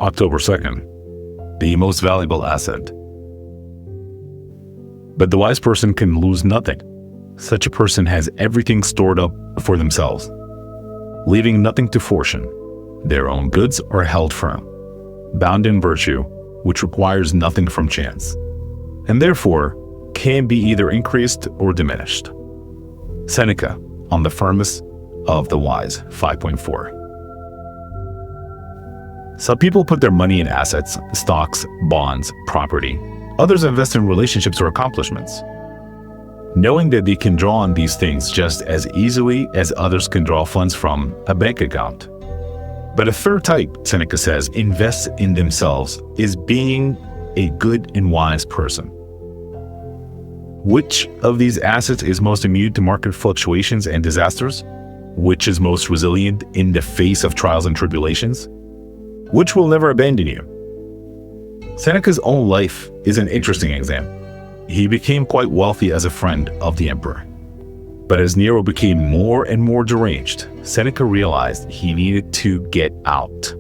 October 2nd, the most valuable asset. But the wise person can lose nothing. Such a person has everything stored up for themselves, leaving nothing to fortune. Their own goods are held firm, bound in virtue, which requires nothing from chance, and therefore can be either increased or diminished. Seneca, on the firmness of the wise, 5.4. Some people put their money in assets, stocks, bonds, property. Others invest in relationships or accomplishments, knowing that they can draw on these things just as easily as others can draw funds from a bank account. But a third type, Seneca says, invests in themselves, is being a good and wise person. Which of these assets is most immune to market fluctuations and disasters? Which is most resilient in the face of trials and tribulations? Which will never abandon you? Seneca's own life is an interesting example. He became quite wealthy as a friend of the emperor. But as Nero became more and more deranged, Seneca realized he needed to get out.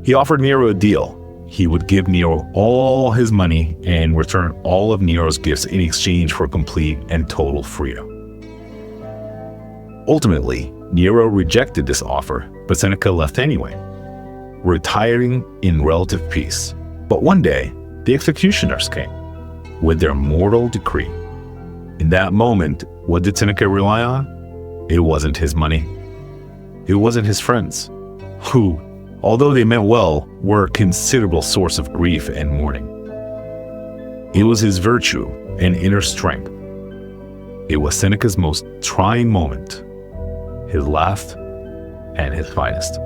He offered Nero a deal. He would give Nero all his money and return all of Nero's gifts in exchange for complete and total freedom. Ultimately, Nero rejected this offer, but Seneca left anyway, retiring in relative peace. But one day, the executioners came with their mortal decree. In that moment, what did Seneca rely on? It wasn't his money. It wasn't his friends, who, although they meant well, were a considerable source of grief and mourning. It was his virtue and inner strength. It was Seneca's most trying moment, his last and his finest.